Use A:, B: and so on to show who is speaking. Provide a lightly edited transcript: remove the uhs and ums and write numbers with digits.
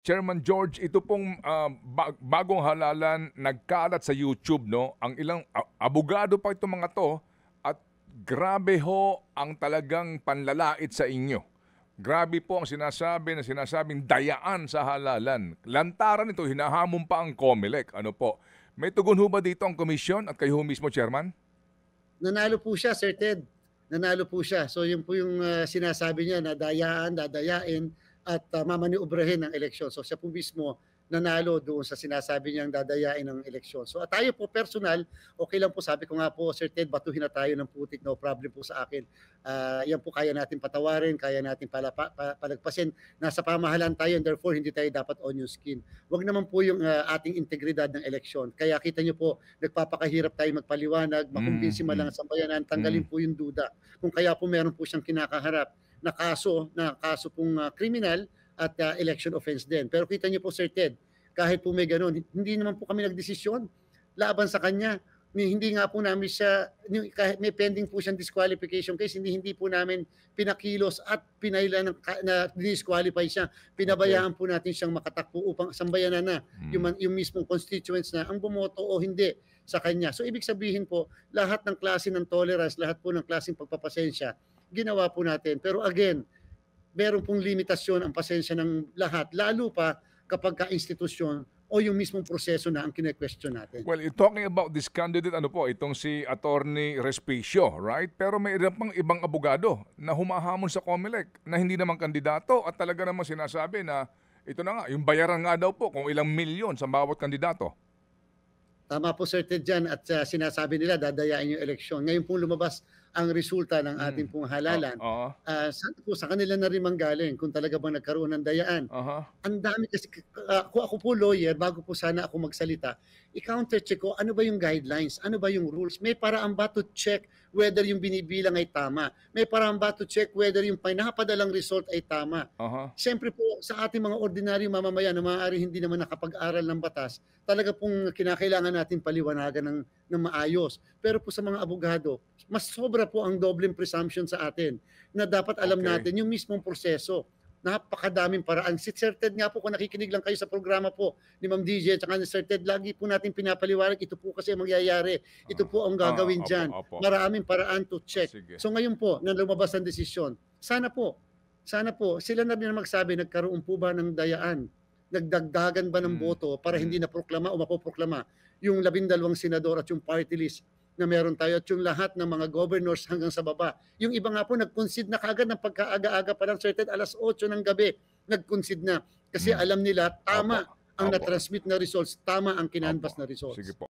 A: Chairman George, ito pong, bagong halalan nagkalat sa YouTube 'no, ang ilang abogado pa itong mga 'to at grabe ho ang talagang panlalait sa inyo. Grabe po ang sinasabi na sinasabing dayaan sa halalan. Lantaran ito, hinahamon pa ang COMELEC, ano po. May tugon ho ba dito ang komisyon at kayo ho mismo, Chairman?
B: Nanalo po siya, Sir Ted. Nanalo po siya. So yun po yung sinasabi niya na dayaan, dadayain at mamaniobrehin ng eleksyon. So siya po mismo nanalo doon sa sinasabi niyang dadayain ng eleksyon. So at tayo po personal, okay lang po, sabi ko nga po, Sir Ted, batuhin na tayo ng putik, no problem po sa akin. Yan po kaya natin patawarin, kaya natin palagpasin. Nasa pamahalaan tayo and therefore hindi tayo dapat onion skin. Wag naman po yung ating integridad ng eleksyon. Kaya kita niyo po, nagpapakahirap tayo magpaliwanag, makumbinsi man lang
A: Mm,
B: ang sambayanan, tanggalin
A: mm.
B: po yung duda. Kung kaya po meron po siyang kinakaharap na kaso pong kriminal at election offense din. Pero kita niyo po, Sir Ted, kahit po may ganun, hindi naman po kami nagdesisyon laban sa kanya. Hindi nga po namin siya, kahit may pending po siyang disqualification case, hindi po namin pinakilos at pinailan na disqualify siya.
A: Okey.
B: Pinabayaan po natin siyang makatakbo upang sambayanan na
A: Hmm.
B: yung mismong constituents na ang bumoto o hindi sa kanya. So ibig sabihin po, lahat ng klase ng tolerance, lahat po ng klaseng pagpapasensya, ginawa po natin. Pero again, meron pong limitasyon ang pasensya ng lahat, lalo pa kapag ka-institusyon o yung mismong proseso na ang kine-question natin.
A: Well, talking about this candidate, ano po, itong si Attorney Respicio, right? Pero may ilan pang ibang abogado na humahamon sa COMELEC na hindi naman kandidato at talaga naman sinasabi na ito na nga, yung bayaran nga daw po kung ilang milyon sa bawat kandidato.
B: Tama po, Sir Ted, dyan, at sinasabi nila dadayain yung eleksyon. Ngayon po lumabas ang resulta ng
A: Hmm.
B: ating pong halalan.
A: Oo.
B: Sa kanila na rin manggaling kung talaga bang nagkaroon ng dayaan.
A: Aha.
B: Ang dami kasi, kung ako po lawyer, bago po sana ako magsalita, i-counter check ko ano ba yung guidelines, ano ba yung rules. May paraan ba to check whether yung binibilang ay tama? May paraan ba to check whether yung pinapadalang result ay tama?
A: Aha.
B: Siyempre po, sa ating mga ordinaryong mamamayan na maaari hindi naman nakapag-aral ng batas, talaga pong kinakailangan natin paliwanagan ng maayos. Pero po sa mga abogado, mas sobra po ang dobleng presumption sa atin na dapat alam
A: Okay.
B: natin yung mismong proseso. Napakadaming paraan. Si Sir Ted nga po, kung nakikinig lang kayo sa programa po ni Ma'am DJ at saka ni Sir Ted, lagi po natin pinapaliwanag, ito po kasi ang mangyayari. Ito po ang gagawin
A: Opo,
B: dyan.
A: opo.
B: Maraming paraan to check.
A: Sige.
B: So ngayon po, na lumabas ang desisyon, sana po, sila na din ang magsabi, nagkaroon po ba ng dayaan? Nagdagdagan ba ng
A: Hmm,
B: boto para hindi
A: hmm.
B: na proklama o mapoproklama yung 12 senador at yung party list na meron tayo at yung lahat ng mga governors hanggang sa baba. Yung iba nga po nag-concede na kaagad ng pagkaaga-aga pa lang, certain 8:00 ng gabi, nag-concede na kasi
A: Hmm.
B: alam nila
A: Opo,
B: tama ang
A: opo,
B: na-transmit na results, tama ang
A: opo.
B: kinanvas na
A: Sige
B: results.
A: po.